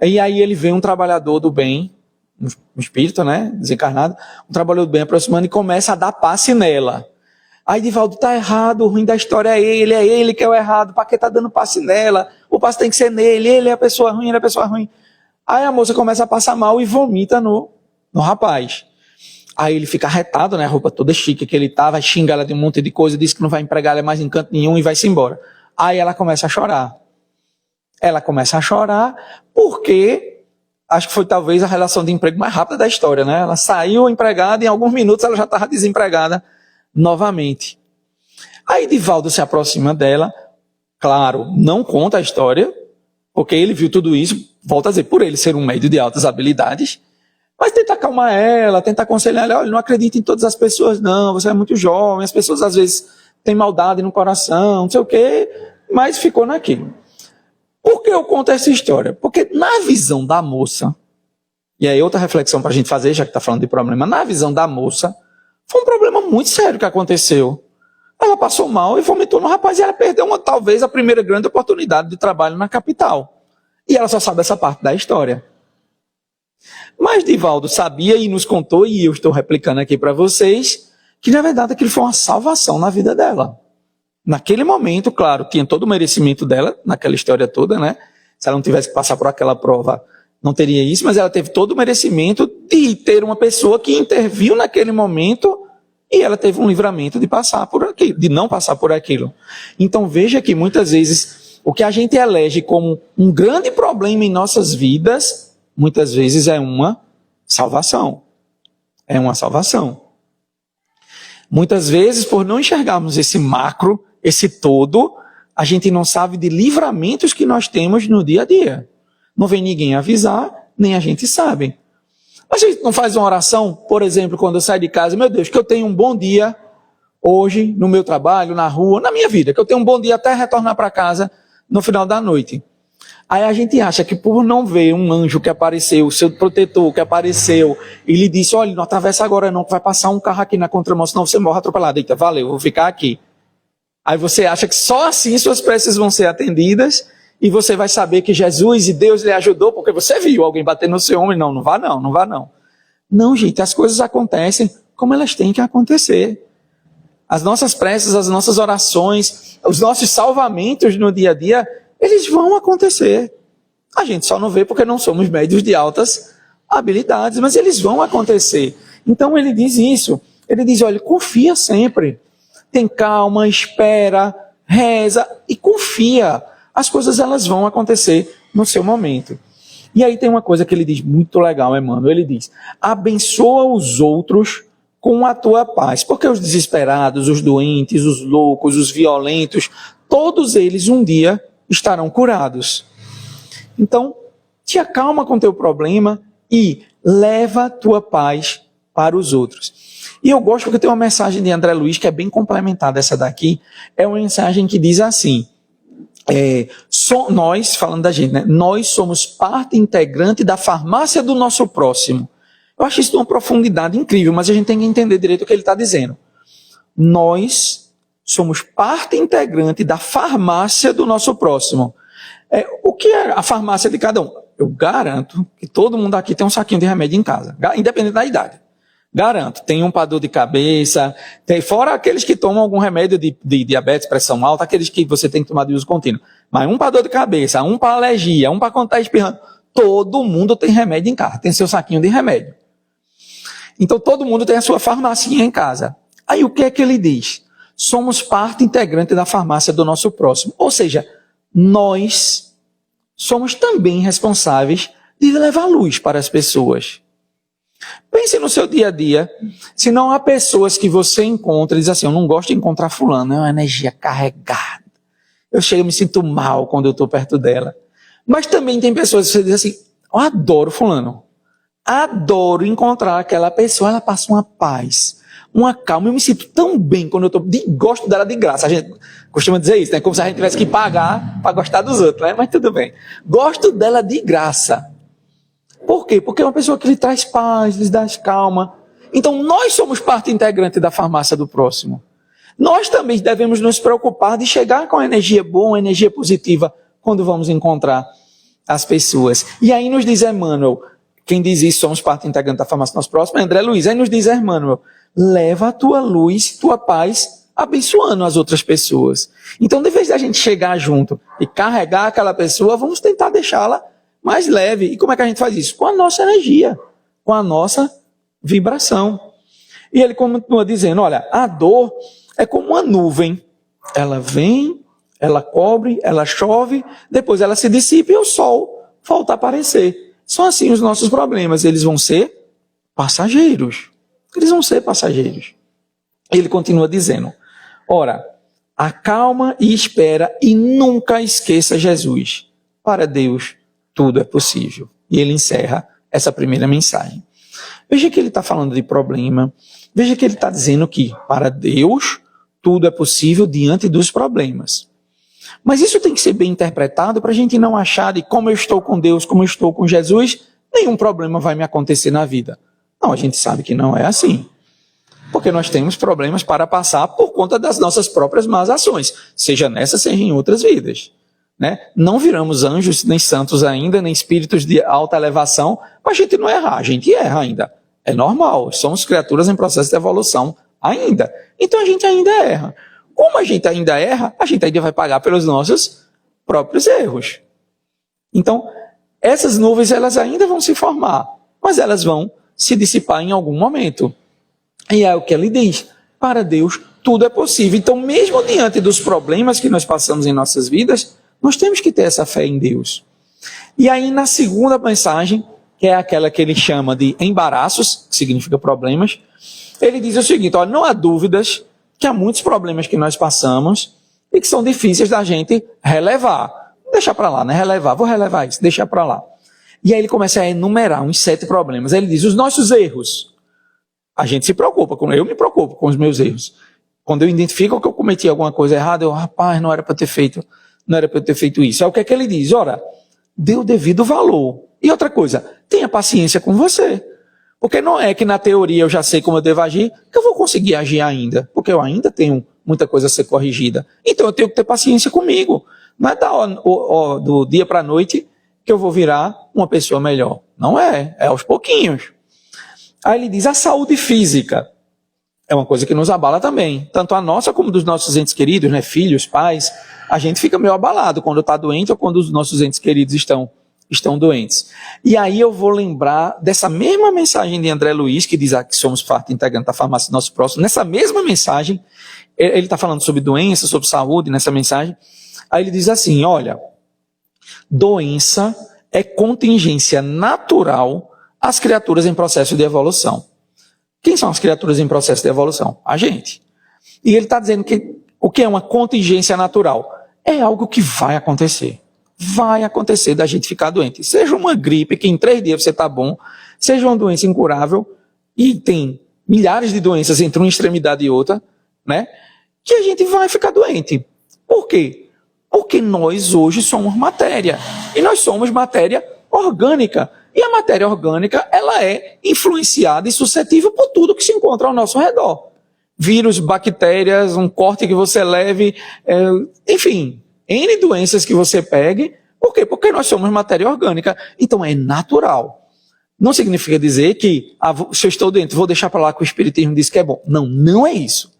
E aí ele vê um trabalhador do bem, um espírito, né? Desencarnado, um trabalhador do bem aproximando e começa a dar passe nela. Aí Divaldo, tá errado, o ruim da história é ele que é o errado, para que tá dando passe nela? O passe tem que ser nele, ele é a pessoa ruim, ele é a pessoa ruim. Aí a moça começa a passar mal e vomita no rapaz. Aí ele fica arretado, né, a roupa toda chique que ele tá, vai xingar ela de um monte de coisa, diz que não vai empregar ela mais em canto nenhum e vai-se embora. Aí ela começa a chorar. Porque, acho que foi talvez a relação de emprego mais rápida da história, né? Ela saiu empregada e em alguns minutos ela já estava desempregada novamente. Aí Divaldo se aproxima dela, claro, não conta a história, porque ele viu tudo isso, volta a dizer, por ele ser um médium de altas habilidades, mas tenta acalmar ela, tenta aconselhar ela, olha, não acredite em todas as pessoas não, você é muito jovem, as pessoas às vezes têm maldade no coração, não sei o quê, mas ficou naquilo. Por que eu conto essa história? Porque na visão da moça, e aí outra reflexão para a gente fazer, já que está falando de problema, na visão da moça, foi um problema muito sério que aconteceu. Ela passou mal e vomitou no rapaz e ela perdeu talvez a primeira grande oportunidade de trabalho na capital. E ela só sabe essa parte da história. Mas Divaldo sabia e nos contou, e eu estou replicando aqui para vocês, que na verdade aquilo foi uma salvação na vida dela. Naquele momento, claro, tinha todo o merecimento dela, naquela história toda, né? Se ela não tivesse que passar por aquela prova, não teria isso, mas ela teve todo o merecimento de ter uma pessoa que interviu naquele momento e ela teve um livramento de passar por aquilo, de não passar por aquilo. Então veja que muitas vezes o que a gente elege como um grande problema em nossas vidas, muitas vezes é uma salvação. É uma salvação. Muitas vezes, por não enxergarmos esse macro, esse todo, a gente não sabe de livramentos que nós temos no dia a dia. Não vem ninguém avisar, nem a gente sabe. A gente não faz uma oração, por exemplo, quando eu saio de casa, meu Deus, que eu tenha um bom dia hoje, no meu trabalho, na rua, na minha vida, que eu tenha um bom dia até retornar para casa no final da noite. Aí a gente acha que por não ver um anjo que apareceu, o seu protetor que apareceu, e lhe disse, olha, não atravessa agora não, que vai passar um carro aqui na contramão, senão você morre atropelado. Eita, valeu, vou ficar aqui. Aí você acha que só assim suas preces vão ser atendidas, e você vai saber que Jesus e Deus lhe ajudou, porque você viu alguém bater no seu ombro, não vá não, não vá não. Não, gente, as coisas acontecem como elas têm que acontecer. As nossas preces, as nossas orações, os nossos salvamentos no dia a dia, eles vão acontecer. A gente só não vê porque não somos médios de altas habilidades, mas eles vão acontecer. Então ele diz isso. Ele diz, olha, confia sempre. Tem calma, espera, reza e confia. As coisas elas vão acontecer no seu momento. E aí tem uma coisa que ele diz muito legal, Emmanuel. Ele diz, abençoa os outros com a tua paz. Porque os desesperados, os doentes, os loucos, os violentos, todos eles um dia estarão curados. Então, te acalma com teu problema e leva a tua paz para os outros. E eu gosto porque tem uma mensagem de André Luiz que é bem complementar dessa daqui. É uma mensagem que diz assim, nós, falando da gente, né? Nós somos parte integrante da farmácia do nosso próximo. Eu acho isso de uma profundidade incrível, mas a gente tem que entender direito o que ele está dizendo. Nós somos parte integrante da farmácia do nosso próximo. O que é a farmácia de cada um? Eu garanto que todo mundo aqui tem um saquinho de remédio em casa, independente da idade. Garanto, tem um para dor de cabeça, fora aqueles que tomam algum remédio de diabetes, pressão alta, aqueles que você tem que tomar de uso contínuo. Mas um para dor de cabeça, um para alergia, um para quando está espirrando. Todo mundo tem remédio em casa, tem seu saquinho de remédio. Então todo mundo tem a sua farmacinha em casa. Aí o que é que ele diz? Somos parte integrante da farmácia do nosso próximo. Ou seja, nós somos também responsáveis de levar luz para as pessoas. Pense no seu dia a dia, se não há pessoas que você encontra e diz assim, eu não gosto de encontrar fulano, é uma energia carregada. Eu chego e me sinto mal quando eu estou perto dela. Mas também tem pessoas que você diz assim, eu adoro fulano. Adoro encontrar aquela pessoa, ela passa uma paz, uma calma. Eu me sinto tão bem quando eu gosto dela de graça. A gente costuma dizer isso, né? Como se a gente tivesse que pagar para gostar dos outros, né? Mas tudo bem. Gosto dela de graça. Por quê? Porque é uma pessoa que lhe traz paz, lhe dá calma. Então nós somos parte integrante da farmácia do próximo. Nós também devemos nos preocupar de chegar com energia boa, energia positiva, quando vamos encontrar as pessoas. E aí nos diz Emmanuel, quem diz isso, somos parte integrante da farmácia do nosso próximo, é André Luiz. Aí nos diz Emmanuel, leva a tua luz, tua paz, abençoando as outras pessoas. Então, de vez da gente chegar junto e carregar aquela pessoa, vamos tentar deixá-la mais leve. E como é que a gente faz isso? Com a nossa energia, com a nossa vibração. E ele continua dizendo, olha, a dor é como uma nuvem. Ela vem, ela cobre, ela chove, depois ela se dissipa e o sol volta a aparecer. São assim os nossos problemas, eles vão ser passageiros. Eles vão ser passageiros. Ele continua dizendo, ora, acalma e espera e nunca esqueça Jesus. Para Deus, tudo é possível. E ele encerra essa primeira mensagem. Veja que ele está falando de problema. Veja que ele está dizendo que, para Deus, tudo é possível diante dos problemas. Mas isso tem que ser bem interpretado para a gente não achar de como eu estou com Deus, como eu estou com Jesus, nenhum problema vai me acontecer na vida. Não, a gente sabe que não é assim. Porque nós temos problemas para passar por conta das nossas próprias más ações, seja nessa, seja em outras vidas. Né? Não viramos anjos, nem santos ainda, nem espíritos de alta elevação, para a gente não errar. A gente erra ainda. É normal, somos criaturas em processo de evolução ainda. Então a gente ainda erra. Como a gente ainda erra, a gente ainda vai pagar pelos nossos próprios erros. Então, essas nuvens elas ainda vão se formar, mas elas vão se dissipar em algum momento. E é o que ele diz, para Deus tudo é possível. Então, mesmo diante dos problemas que nós passamos em nossas vidas, nós temos que ter essa fé em Deus. E aí, na segunda mensagem, que é aquela que ele chama de embaraços, que significa problemas, ele diz o seguinte, ó, não há dúvidas que há muitos problemas que nós passamos e que são difíceis da gente relevar. Deixar para lá, né? Relevar, vou relevar isso, deixar para lá. E aí ele começa a enumerar uns 7 problemas. Aí ele diz, os nossos erros. A gente se preocupa, eu me preocupo com os meus erros. Quando eu identifico que eu cometi alguma coisa errada, eu, rapaz, não era para ter feito isso. Aí o que é que ele diz? Ora, dê o devido valor. E outra coisa, tenha paciência com você. Porque não é que na teoria eu já sei como eu devo agir, que eu vou conseguir agir ainda. Porque eu ainda tenho muita coisa a ser corrigida. Então eu tenho que ter paciência comigo. Não é do dia para a noite que eu vou virar uma pessoa melhor. Não é, é aos pouquinhos. Aí ele diz, a saúde física é uma coisa que nos abala também. Tanto a nossa como dos nossos entes queridos, né? Filhos, pais. A gente fica meio abalado quando está doente ou quando os nossos entes queridos estão estão doentes. E aí eu vou lembrar dessa mesma mensagem de André Luiz, que diz que somos parte integrante da farmácia do nosso próximo. Nessa mesma mensagem, ele está falando sobre doença, sobre saúde, nessa mensagem. Aí ele diz assim, olha, doença é contingência natural às criaturas em processo de evolução. Quem são as criaturas em processo de evolução? A gente. E ele está dizendo que o que é uma contingência natural? É algo que vai acontecer. Vai acontecer da gente ficar doente. Seja uma gripe, que em 3 dias você está bom, seja uma doença incurável, e tem milhares de doenças entre uma extremidade e outra, né? Que a gente vai ficar doente. Por quê? Porque nós hoje somos matéria. E nós somos matéria orgânica. E a matéria orgânica, ela é influenciada e suscetível por tudo que se encontra ao nosso redor. Vírus, bactérias, um corte que você leve, enfim, N doenças que você pegue. Por quê? Porque nós somos matéria orgânica. Então é natural. Não significa dizer que, se eu estou doente, vou deixar para lá que o Espiritismo diz que é bom. Não, não é isso.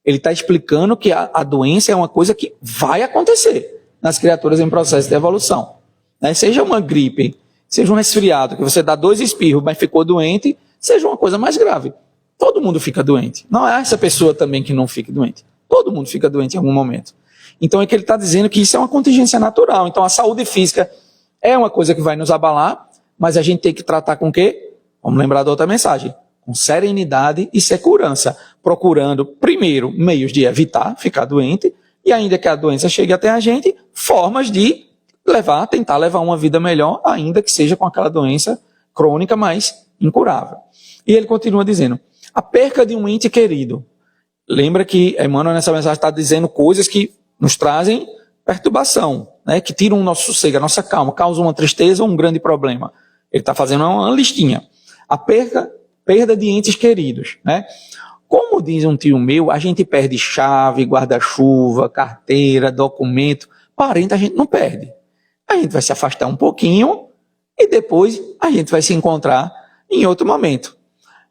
Ele está explicando que a doença é uma coisa que vai acontecer nas criaturas em processo de evolução. Né? Seja uma gripe, seja um resfriado, que você dá 2 espirros, mas ficou doente, seja uma coisa mais grave. Todo mundo fica doente. Não é essa pessoa também que não fica doente. Todo mundo fica doente em algum momento. Então é que ele está dizendo que isso é uma contingência natural. Então a saúde física é uma coisa que vai nos abalar, mas a gente tem que tratar com o quê? Vamos lembrar da outra mensagem. Com serenidade e segurança. Procurando, primeiro, meios de evitar ficar doente, e ainda que a doença chegue até a gente, formas de tentar levar uma vida melhor, ainda que seja com aquela doença crônica, mas incurável. E ele continua dizendo, a perca de um ente querido. Lembra que Emmanuel nessa mensagem está dizendo coisas que nos trazem perturbação, né? Que tiram o nosso sossego, a nossa calma, causam uma tristeza ou um grande problema. Ele está fazendo uma listinha. A perda de entes queridos, né? Como diz um tio meu, a gente perde chave, guarda-chuva, carteira, documento. Parente a gente não perde. A gente vai se afastar um pouquinho e depois a gente vai se encontrar em outro momento.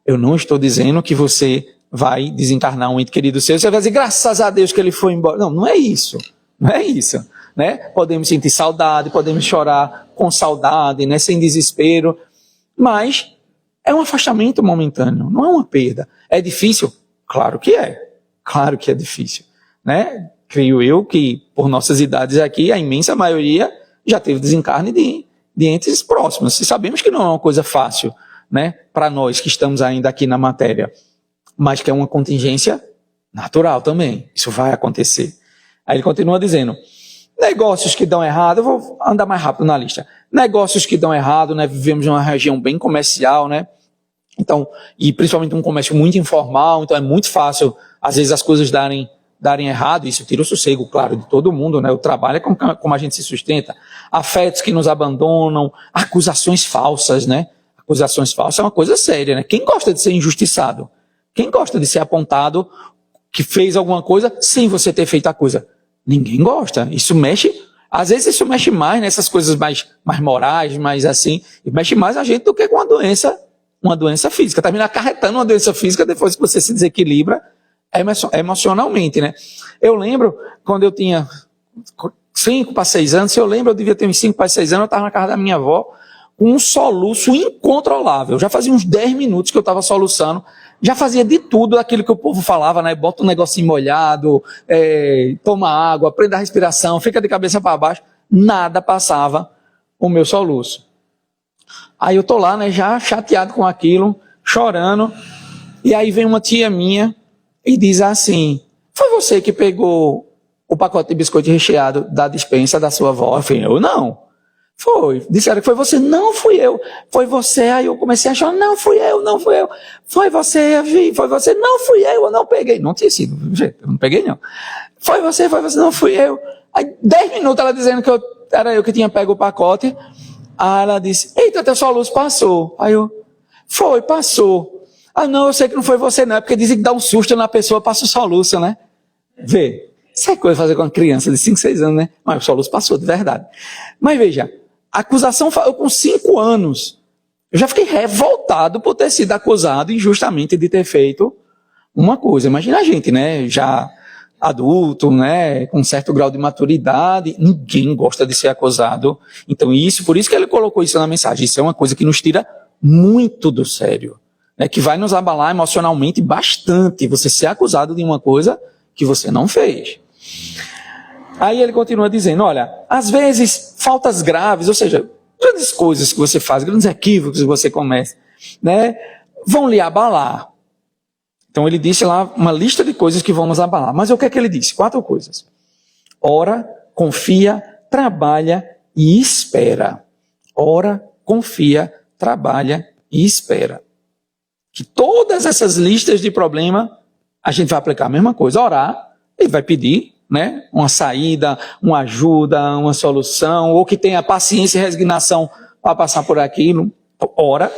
Eu não estou dizendo que você vai desencarnar um ente querido seu, você vai dizer, graças a Deus que ele foi embora. Não, não é isso. Não é isso. Né? Podemos sentir saudade, podemos chorar com saudade, né? Sem desespero, mas é um afastamento momentâneo, não é uma perda. É difícil? Claro que é. Claro que é difícil. Né? Creio eu que, por nossas idades aqui, a imensa maioria já teve desencarne de entes próximos. E sabemos que não é uma coisa fácil, né? Para nós que estamos ainda aqui na matéria. Mas que é uma contingência natural também. Isso vai acontecer. Aí ele continua dizendo, negócios que dão errado, eu vou andar mais rápido na lista. Negócios que dão errado, né? Vivemos numa região bem comercial, né? Então, e principalmente um comércio muito informal, então é muito fácil, às vezes, as coisas darem errado, isso tira o sossego, claro, de todo mundo, né? O trabalho é como a gente se sustenta. Afetos que nos abandonam, acusações falsas, né? Acusações falsas é uma coisa séria, né? Quem gosta de ser injustiçado? Quem gosta de ser apontado que fez alguma coisa sem você ter feito a coisa? Ninguém gosta. Isso mexe, às vezes isso mexe mais nessas coisas mais morais, mais assim, e mexe mais a gente do que com uma doença física. Termina acarretando uma doença física depois que você se desequilibra emocionalmente, né? Eu lembro, quando eu tinha 5 para 6 anos, se eu lembro, eu devia ter uns 5 para 6 anos, eu estava na casa da minha avó, com um soluço incontrolável. Já fazia uns 10 minutos que eu estava soluçando, já fazia de tudo aquilo que o povo falava, né? Bota um negocinho molhado, toma água, prenda a respiração, fica de cabeça para baixo. Nada passava o meu soluço. Aí eu tô lá, né, já chateado com aquilo, chorando, e aí vem uma tia minha e diz assim, foi você que pegou o pacote de biscoito recheado da despensa da sua avó? Eu falei, eu não. Foi. Disseram que foi você. Não fui eu. Foi você. Aí eu comecei a chorar. Não fui eu, não fui eu. Foi você, foi você. Não fui eu não peguei. Não tinha sido, eu não peguei não. Foi você, não fui eu. Aí 10 minutos ela dizendo que era eu que tinha pego o pacote. Aí ela disse, eita, teu soluço passou. Aí eu, passou. Ah não, eu sei que não foi você não. É porque dizem que dá um susto na pessoa, passa o soluço, né? Vê. Isso é coisa fazer com uma criança de 5, 6 anos, né? Mas o soluço passou, de verdade. Mas veja, a acusação, eu com 5 anos, eu já fiquei revoltado por ter sido acusado injustamente de ter feito uma coisa. Imagina a gente, né? Já adulto, né, com um certo grau de maturidade, ninguém gosta de ser acusado. Então por isso que ele colocou isso na mensagem. Isso é uma coisa que nos tira muito do sério, né, que vai nos abalar emocionalmente bastante, você ser acusado de uma coisa que você não fez. Aí ele continua dizendo, olha, às vezes faltas graves, ou seja, grandes coisas que você faz, grandes equívocos que você comete, né, vão lhe abalar. Então ele disse lá uma lista de coisas que vão nos abalar. Mas o que é que ele disse? 4 coisas. Ora, confia, trabalha e espera. Ora, confia, trabalha e espera. Que todas essas listas de problema, a gente vai aplicar a mesma coisa. Orar, ele vai pedir, né, uma saída, uma ajuda, uma solução, ou que tenha paciência e resignação para passar por aquilo. Ora,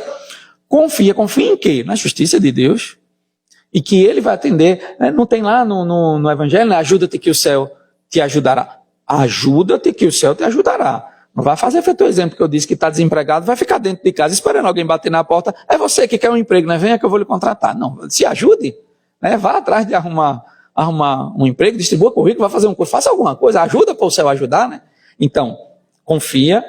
confia em quê? Na justiça de Deus. E que ele vai atender, né? Não tem lá no Evangelho, né? Ajuda-te que o céu te ajudará. Ajuda-te que o céu te ajudará. Não vai fazer feito o exemplo que eu disse, que está desempregado, vai ficar dentro de casa esperando alguém bater na porta. É você que quer um emprego, né? Venha que eu vou lhe contratar. Não, se ajude, né? Vá atrás de arrumar um emprego, distribua currículo, vai fazer um curso, faça alguma coisa, ajuda para o céu ajudar, né? Então, confia.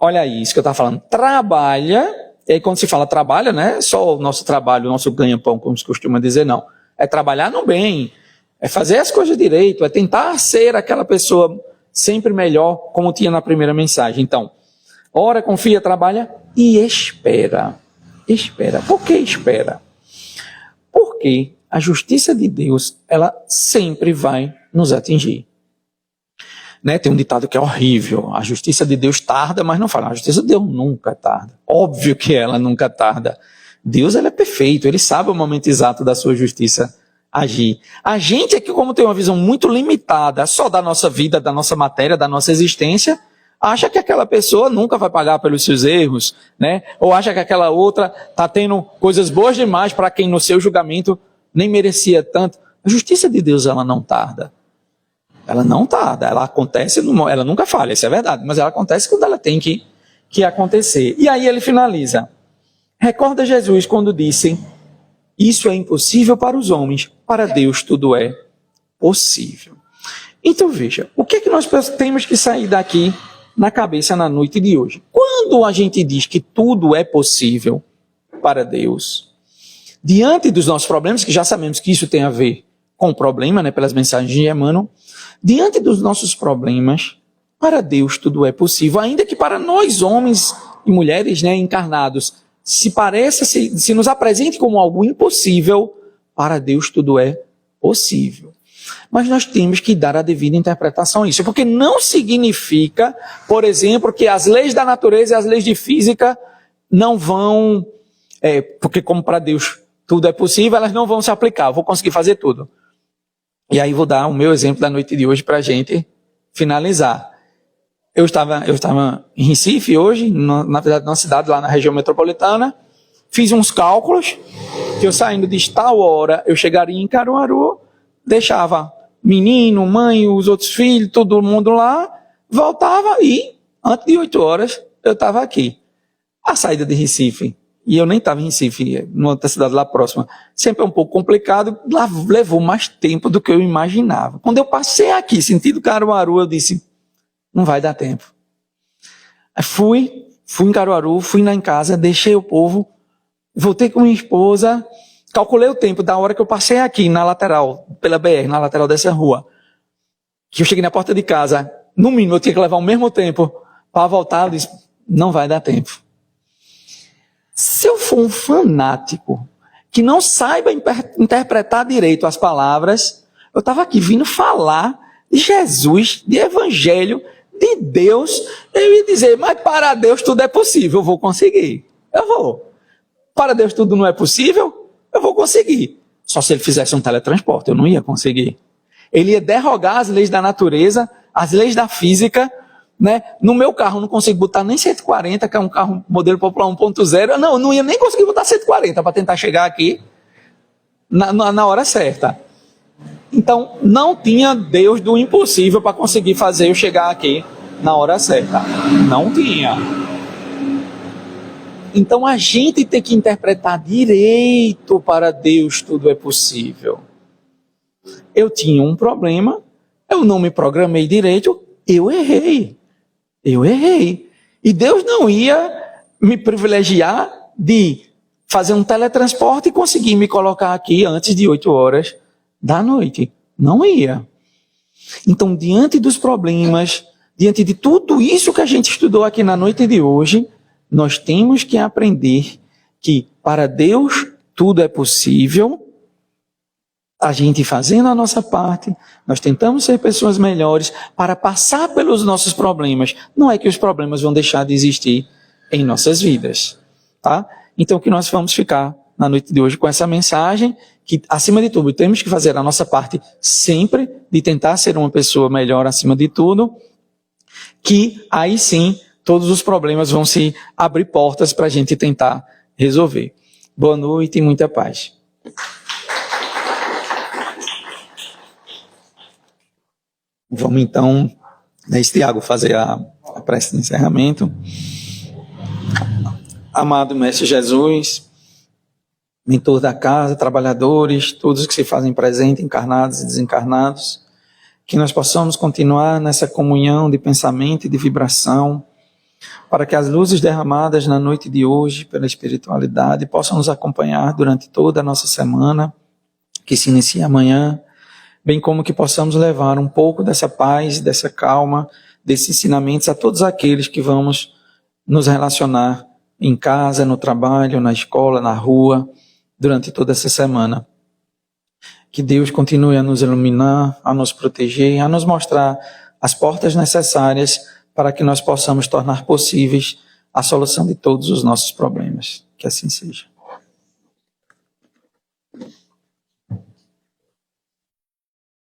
Olha aí, isso que eu estava falando. Trabalha. E aí quando se fala trabalha, não é só o nosso trabalho, o nosso ganha-pão, como se costuma dizer, não. É trabalhar no bem, é fazer as coisas direito, é tentar ser aquela pessoa sempre melhor, como tinha na primeira mensagem. Então, ora, confia, trabalha e espera. Espera. Por que espera? Porque a justiça de Deus, ela sempre vai nos atingir. Né, tem um ditado que é horrível, a justiça de Deus tarda, mas não fala, a justiça de Deus nunca tarda. Óbvio que ela nunca tarda. Deus, ele é perfeito, ele sabe o momento exato da sua justiça agir. A gente é que, como tem uma visão muito limitada só da nossa vida, da nossa matéria, da nossa existência, acha que aquela pessoa nunca vai pagar pelos seus erros, né? Ou acha que aquela outra está tendo coisas boas demais para quem no seu julgamento nem merecia tanto. A justiça de Deus, ela não tarda. Ela não tarda, ela acontece, ela nunca falha, isso é verdade, mas ela acontece quando ela tem que acontecer. E aí ele finaliza. Recorda Jesus quando disse, isso é impossível para os homens, para Deus tudo é possível. Então veja, o que é que nós temos que sair daqui na cabeça na noite de hoje? Quando a gente diz que tudo é possível para Deus, diante dos nossos problemas, que já sabemos que isso tem a ver com o problema, né, pelas mensagens de Emmanuel, diante dos nossos problemas, para Deus tudo é possível, ainda que para nós, homens e mulheres, né, encarnados, se nos apresente como algo impossível, para Deus tudo é possível. Mas nós temos que dar a devida interpretação a isso, porque não significa, por exemplo, que as leis da natureza e as leis de física não vão, porque como para Deus tudo é possível, elas não vão se aplicar, eu vou conseguir fazer tudo. E aí vou dar o meu exemplo da noite de hoje para a gente finalizar. Eu estava em Recife hoje, na verdade numa cidade lá na região metropolitana, fiz uns cálculos, que eu saindo de tal hora, eu chegaria em Caruaru, deixava menino, mãe, os outros filhos, todo mundo lá, voltava e antes de 8 horas eu estava aqui. A saída de Recife, e eu nem estava em Recife, numa outra cidade lá próxima, sempre é um pouco complicado, lá levou mais tempo do que eu imaginava. Quando eu passei aqui, sentido Caruaru, eu disse, não vai dar tempo. Aí fui em Caruaru, fui lá em casa, deixei o povo, voltei com minha esposa, calculei o tempo da hora que eu passei aqui na lateral, pela BR, na lateral dessa rua, que eu cheguei na porta de casa, no mínimo eu tinha que levar o mesmo tempo para voltar, eu disse, não vai dar tempo. Se eu for um fanático que não saiba interpretar direito as palavras, eu estava aqui vindo falar de Jesus, de Evangelho, de Deus, eu ia dizer, mas para Deus tudo é possível, eu vou conseguir. Eu vou. Para Deus tudo não é possível, eu vou conseguir. Só se ele fizesse um teletransporte, eu não ia conseguir. Ele ia derrogar as leis da natureza, as leis da física, né? No meu carro eu não consigo botar nem 140, que é um carro modelo popular 1.0. Eu não ia nem conseguir botar 140 para tentar chegar aqui na hora certa. Então, não tinha Deus do impossível para conseguir fazer eu chegar aqui na hora certa. Não tinha. Então, a gente tem que interpretar direito para Deus tudo é possível. Eu tinha um problema, eu não me programei direito, eu errei. E Deus não ia me privilegiar de fazer um teletransporte e conseguir me colocar aqui antes de 8 horas da noite. Não ia. Então, diante dos problemas, diante de tudo isso que a gente estudou aqui na noite de hoje, nós temos que aprender que para Deus tudo é possível. A gente fazendo a nossa parte, nós tentamos ser pessoas melhores para passar pelos nossos problemas. Não é que os problemas vão deixar de existir em nossas vidas, tá? Então que nós vamos ficar na noite de hoje com essa mensagem que, acima de tudo, temos que fazer a nossa parte sempre de tentar ser uma pessoa melhor acima de tudo, que aí sim todos os problemas vão se abrir portas para a gente tentar resolver. Boa noite e muita paz. Vamos então, Tiago, fazer a prece de encerramento. Amado Mestre Jesus, mentor da casa, trabalhadores, todos que se fazem presente, encarnados e desencarnados, que nós possamos continuar nessa comunhão de pensamento e de vibração, para que as luzes derramadas na noite de hoje pela espiritualidade possam nos acompanhar durante toda a nossa semana, que se inicia amanhã, bem como que possamos levar um pouco dessa paz, dessa calma, desses ensinamentos a todos aqueles que vamos nos relacionar em casa, no trabalho, na escola, na rua, durante toda essa semana. Que Deus continue a nos iluminar, a nos proteger, a nos mostrar as portas necessárias para que nós possamos tornar possíveis a solução de todos os nossos problemas. Que assim seja.